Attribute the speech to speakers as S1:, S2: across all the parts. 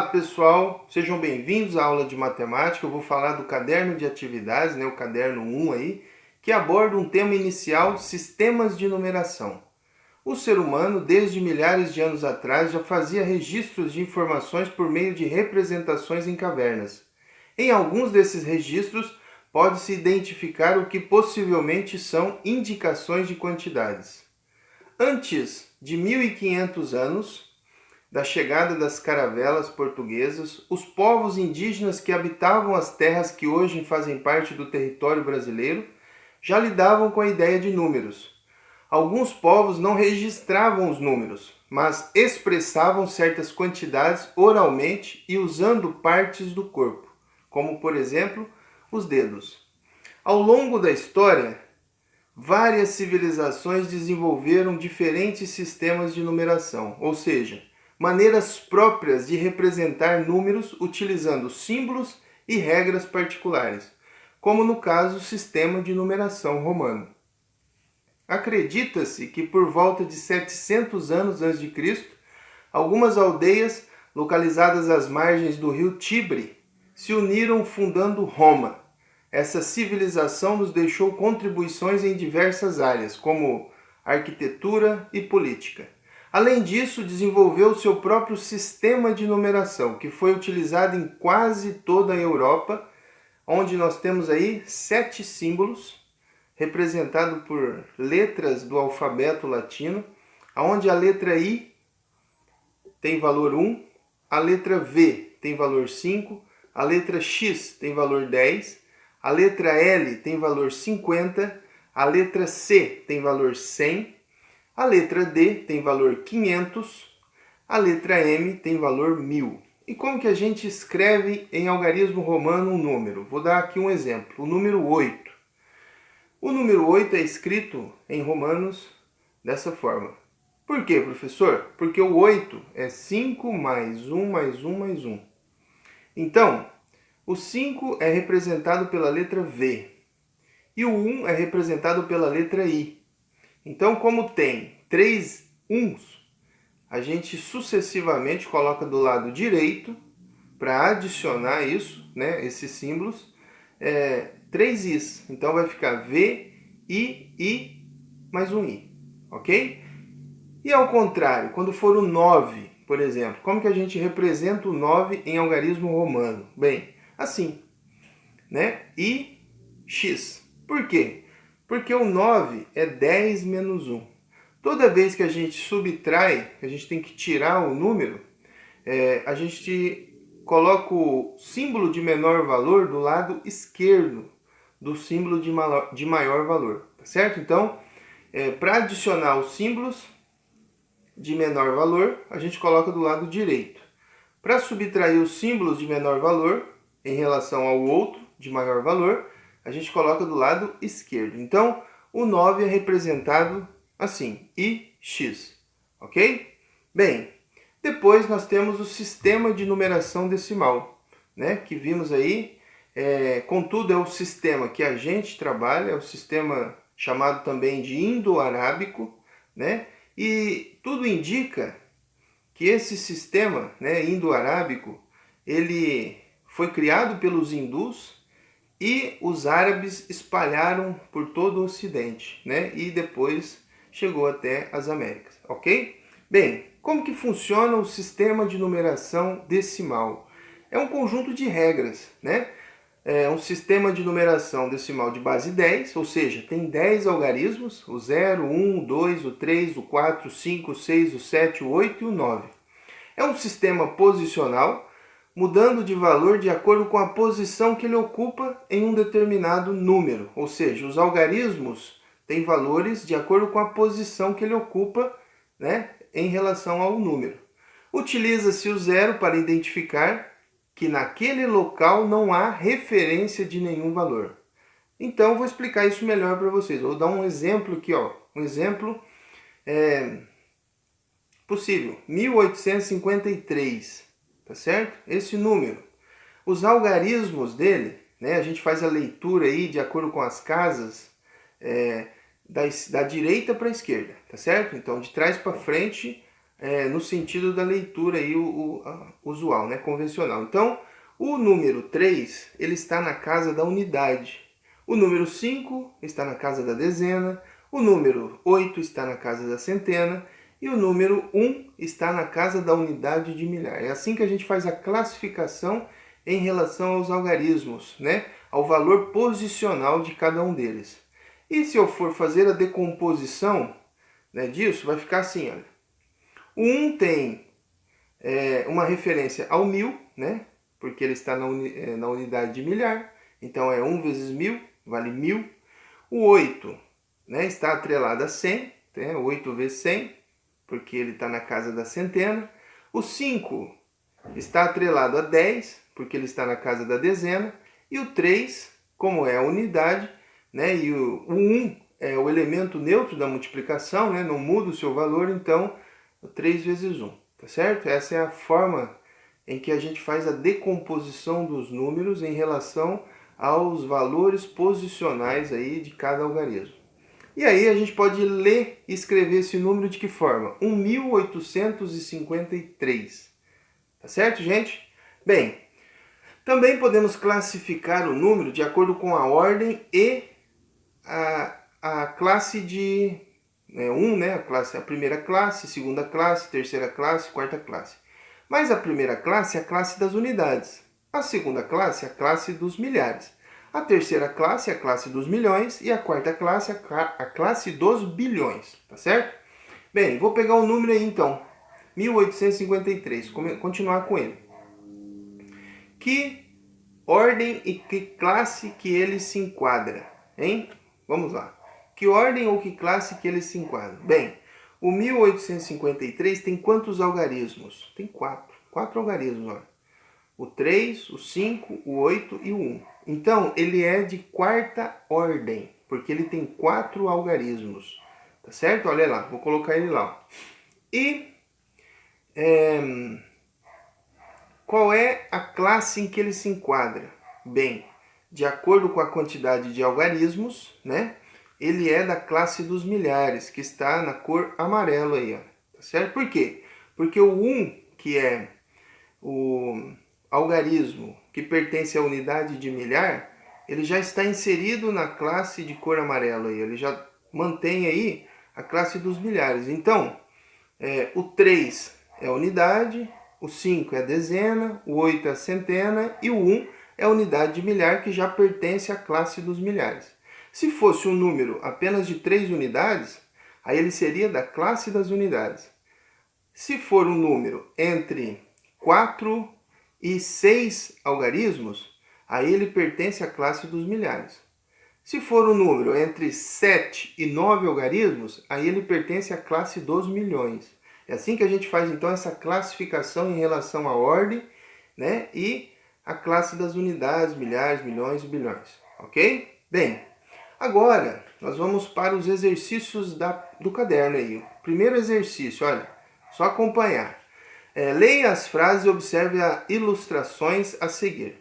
S1: pessoal, sejam bem-vindos à aula de matemática. Eu vou falar do caderno de atividades, o caderno 1 aí, que aborda um tema inicial, sistemas de numeração. O ser humano, desde milhares de anos atrás, já fazia registros de informações por meio de representações em cavernas. Em alguns desses registros, pode-se identificar o que possivelmente são indicações de quantidades. Antes de 1500 anos, da chegada das caravelas portuguesas, os povos indígenas que habitavam as terras que hoje fazem parte do território brasileiro já lidavam com a ideia de números. Alguns povos não registravam os números, mas expressavam certas quantidades oralmente e usando partes do corpo, como por exemplo os dedos. Ao longo da história, várias civilizações desenvolveram diferentes sistemas de numeração, ou seja, maneiras próprias de representar números utilizando símbolos e regras particulares, como no caso o sistema de numeração romano. Acredita-se que por volta de 700 anos antes de Cristo, algumas aldeias localizadas às margens do rio Tibre se uniram fundando Roma. Essa civilização nos deixou contribuições em diversas áreas, como arquitetura e política. Além disso, desenvolveu seu próprio sistema de numeração, que foi utilizado em quase toda a Europa, onde nós temos aí 7 símbolos, representados por letras do alfabeto latino, onde a letra I tem valor 1, a letra V tem valor 5, a letra X tem valor 10, a letra L tem valor 50, a letra C tem valor 100, a letra D tem valor 500, a letra M tem valor 1000. E como que a gente escreve em algarismo romano um número? Vou dar aqui um exemplo, o número 8. O número 8 é escrito em romanos dessa forma. Por quê, professor? Porque o 8 é 5 mais 1 mais 1 mais 1. Então, o 5 é representado pela letra V e o 1 é representado pela letra I. Então, como tem 3 uns, a gente sucessivamente coloca do lado direito, para adicionar isso, esses símbolos, 3 Is. Então, vai ficar V, I, mais um I, ok? E ao contrário, quando for o 9, por exemplo, como que a gente representa o 9 em algarismo romano? Bem, assim, I, X. Por quê? Porque o 9 é 10 menos 1. Toda vez que a gente subtrai, a gente tem que tirar o número, a gente coloca o símbolo de menor valor do lado esquerdo do símbolo de maior valor, tá certo? Então, para adicionar os símbolos de menor valor, a gente coloca do lado direito. Para subtrair os símbolos de menor valor em relação ao outro de maior valor, a gente coloca do lado esquerdo. Então, o 9 é representado assim, IX, ok? Bem, depois nós temos o sistema de numeração decimal, que vimos aí. Contudo, é o sistema que a gente trabalha, é o sistema chamado também de indo-arábico, e tudo indica que esse sistema, indo-arábico, ele foi criado pelos hindus, e os árabes espalharam por todo o Ocidente, e depois chegou até as Américas, ok? Bem, como que funciona o sistema de numeração decimal? É um conjunto de regras, É um sistema de numeração decimal de base 10, ou seja, tem 10 algarismos, o 0, 1, o 2, o 3, o 4, o 5, o 6, o 7, o 8 e o 9. É um sistema posicional, mudando de valor de acordo com a posição que ele ocupa em um determinado número. Ou seja, os algarismos têm valores de acordo com a posição que ele ocupa, em relação ao número. Utiliza-se o 0 para identificar que naquele local não há referência de nenhum valor. Então, vou explicar isso melhor para vocês. Vou dar um exemplo aqui, um exemplo possível. 1853. Tá certo? Esse número. Os algarismos dele, a gente faz a leitura aí de acordo com as casas, da direita para a esquerda, tá certo? Então, de trás para frente, no sentido da leitura aí, usual, né, convencional. Então, o número 3, ele está na casa da unidade. O número 5 está na casa da dezena. O número 8 está na casa da centena. E o número 1 está na casa da unidade de milhar. É assim que a gente faz a classificação em relação aos algarismos, né? Ao valor posicional de cada um deles. E se eu for fazer a decomposição, né, disso, vai ficar assim, olha. O 1 tem uma referência ao 1000, né? Porque ele está na unidade de milhar. Então é 1 vezes 1000, vale 1000. O 8, né, está atrelado a 100, né? 8 vezes 100, porque ele está na casa da centena. O 5 está atrelado a 10, porque ele está na casa da dezena. E o 3, como é a unidade, né, e o 1 é o elemento neutro da multiplicação, né, não muda o seu valor, então 3 vezes 1, tá certo? Essa é a forma em que a gente faz a decomposição dos números em relação aos valores posicionais aí de cada algarismo. E aí a gente pode ler e escrever esse número de que forma? 1853. Tá certo, gente? Bem, também podemos classificar o número de acordo com a ordem e a classe de 1, né? A primeira classe, segunda classe, terceira classe, quarta classe. Mas a primeira classe é a classe das unidades. A segunda classe é a classe dos milhares. A terceira classe é a classe dos milhões e a quarta classe é a classe dos bilhões, tá certo? Bem, vou pegar o número aí então, 1853, continuar com ele. Que ordem e que classe que ele se enquadra, hein? Vamos lá. Que ordem ou que classe que ele se enquadra? Bem, o 1853 tem quantos algarismos? Tem 4. 4 algarismos, ó. O 3, o 5, o 8 e o 1. Então, ele é de quarta ordem, porque ele tem 4 algarismos. Tá certo? Olha lá, vou colocar ele lá. Ó. E qual é a classe em que ele se enquadra? Bem, de acordo com a quantidade de algarismos, né? Ele é da classe dos milhares, que está na cor amarelo aí, ó. Tá certo? Por quê? Porque o 1, que é o algarismo que pertence à unidade de milhar, ele já está inserido na classe de cor amarelo aí. Ele já mantém aí a classe dos milhares. Então, o 3 é a unidade, o 5 é a dezena, o 8 é a centena e o 1 é a unidade de milhar que já pertence à classe dos milhares. Se fosse um número apenas de 3 unidades, aí ele seria da classe das unidades. Se for um número entre 4 e 6 algarismos, aí ele pertence à classe dos milhares. Se for um número entre 7 e 9 algarismos, aí ele pertence à classe dos milhões. É assim que a gente faz então essa classificação em relação à ordem, né, e a classe das unidades, milhares, milhões e bilhões. Ok? Bem, agora nós vamos para os exercícios do caderno aí. Primeiro exercício, olha, só acompanhar. Leia as frases e observe as ilustrações a seguir.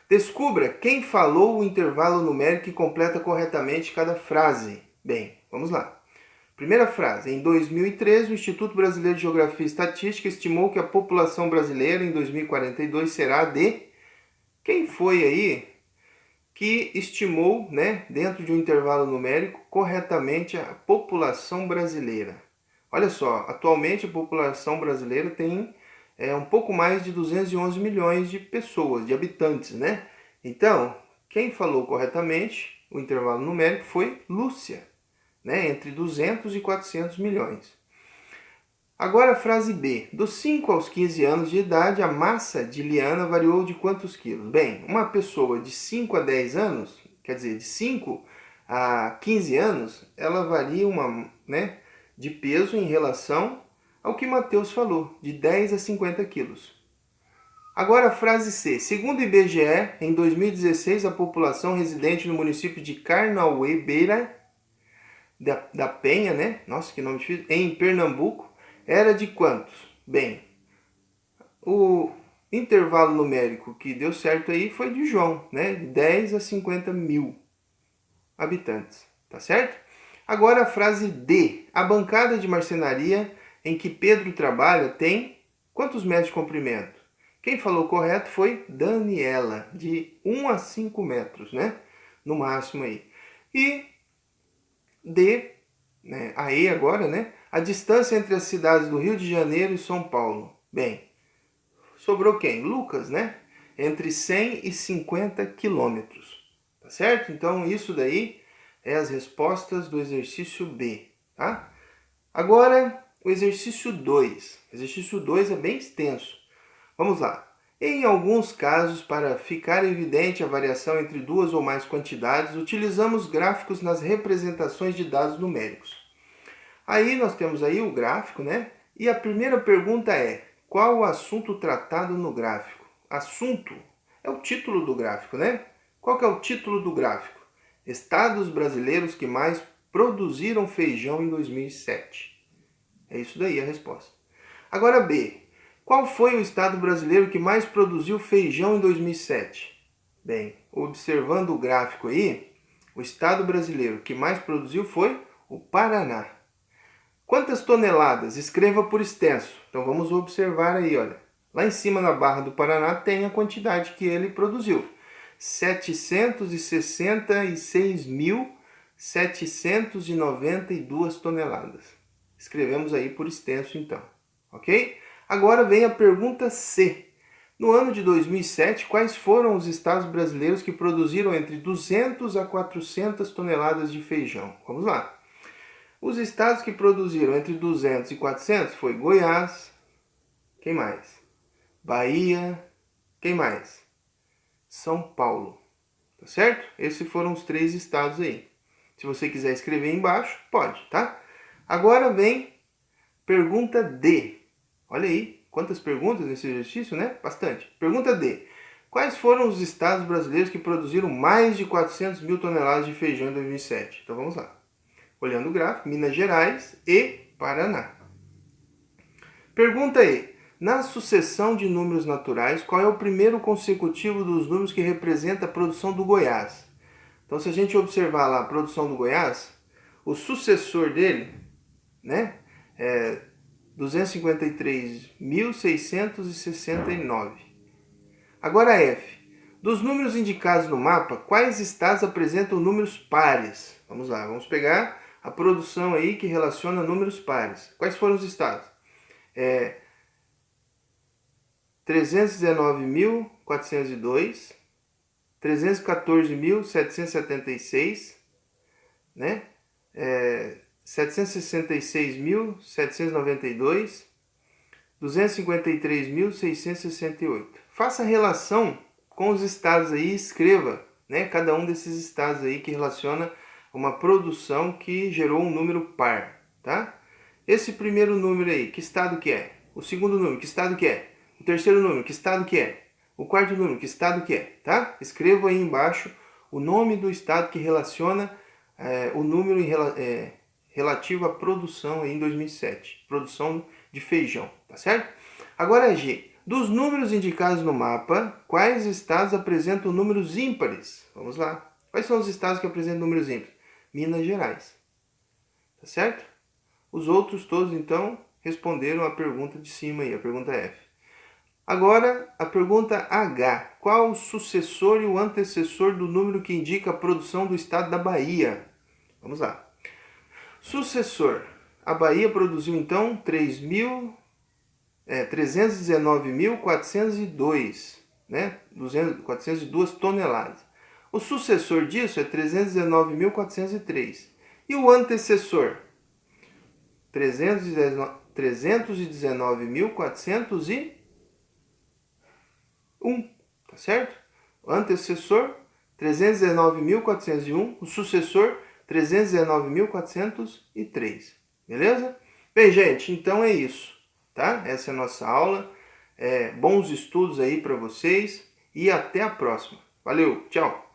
S1: Descubra quem falou o intervalo numérico e completa corretamente cada frase. Bem, vamos lá. Primeira frase. Em 2013, o Instituto Brasileiro de Geografia e Estatística estimou que a população brasileira em 2042 será de... Quem foi aí que estimou, né, dentro de um intervalo numérico, corretamente a população brasileira? Olha só, atualmente a população brasileira tem um pouco mais de 211 milhões de pessoas, de habitantes, né? Então, quem falou corretamente o intervalo numérico foi Lúcia, né? Entre 200 e 400 milhões. Agora a frase B. Dos 5 aos 15 anos de idade, a massa de Liana variou de quantos quilos? Bem, uma pessoa de 5 a 10 anos, quer dizer, de 5 a 15 anos, ela varia de peso em relação ao que Mateus falou, de 10 a 50 quilos. Agora a frase C. Segundo o IBGE, em 2016, a população residente no município de Carnauê-Beira da Penha, né? Nossa, que nome difícil. Em Pernambuco, era de quantos? Bem, o intervalo numérico que deu certo aí foi de João, né? De 10 a 50 mil habitantes, tá certo? Agora a frase D. A bancada de marcenaria em que Pedro trabalha tem quantos metros de comprimento? Quem falou correto foi Daniela, de 1 a 5 metros, né? No máximo aí. E D, né, a E agora, né? A distância entre as cidades do Rio de Janeiro e São Paulo. Bem, sobrou quem? Lucas, né? Entre 100 e 50 quilômetros. Tá certo? Então, isso daí é as respostas do exercício B, tá? Agora, o exercício 2. O exercício 2 é bem extenso. Vamos lá. Em alguns casos, para ficar evidente a variação entre duas ou mais quantidades, utilizamos gráficos nas representações de dados numéricos. Aí nós temos aí o gráfico, né? E a primeira pergunta é: qual o assunto tratado no gráfico? Assunto é o título do gráfico, né? Qual que é o título do gráfico? Estados brasileiros que mais produziram feijão em 2007. É isso daí a resposta. Agora B. Qual foi o estado brasileiro que mais produziu feijão em 2007? Bem, observando o gráfico aí, o estado brasileiro que mais produziu foi o Paraná. Quantas toneladas? Escreva por extenso. Então vamos observar aí, olha. Lá em cima na barra do Paraná tem a quantidade que ele produziu. 766.792 toneladas. Escrevemos aí por extenso então, ok? Agora vem a pergunta C. No ano de 2007, quais foram os estados brasileiros que produziram entre 200 a 400 toneladas de feijão? Vamos lá. Os estados que produziram entre 200 e 400 foi Goiás, quem mais? Bahia, quem mais? São Paulo, tá certo? Esses foram os 3 estados aí. Se você quiser escrever embaixo, pode, tá? Agora vem pergunta D. Olha aí, quantas perguntas nesse exercício, né? Bastante. Pergunta D. Quais foram os estados brasileiros que produziram mais de 400 mil toneladas de feijão em 2007? Então vamos lá. Olhando o gráfico, Minas Gerais e Paraná. Pergunta E. Na sucessão de números naturais, qual é o primeiro consecutivo dos números que representa a produção do Goiás? Então, se a gente observar lá a produção do Goiás, o sucessor dele, né, é 253.669. Agora F. Dos números indicados no mapa, quais estados apresentam números pares? Vamos lá, vamos pegar a produção aí que relaciona números pares. Quais foram os estados? 319.402, 314.776, né? 766.792, 253.668. Faça a relação com os estados aí e escreva, né, cada um desses estados aí que relaciona uma produção que gerou um número par, tá? Esse primeiro número aí, que estado que é? O segundo número, que estado que é? O terceiro número, que estado que é? O quarto número, que estado que é? Tá? Escreva aí embaixo o nome do estado que relaciona o número relativo à produção aí em 2007. Produção de feijão, tá certo? Agora G. Dos números indicados no mapa, quais estados apresentam números ímpares? Vamos lá. Quais são os estados que apresentam números ímpares? Minas Gerais. Tá certo? Os outros todos, então, responderam a pergunta de cima aí, a pergunta F. Agora, a pergunta H. Qual o sucessor e o antecessor do número que indica a produção do estado da Bahia? Vamos lá. Sucessor. A Bahia produziu, então, 319.402, né? 402 toneladas. O sucessor disso é 319.403. E o antecessor? 319.401, tá certo? O antecessor, 319.401, o sucessor, 319.403, beleza? Bem, gente, então é isso, tá? Essa é a nossa aula. Bons estudos aí para vocês e até a próxima. Valeu, tchau!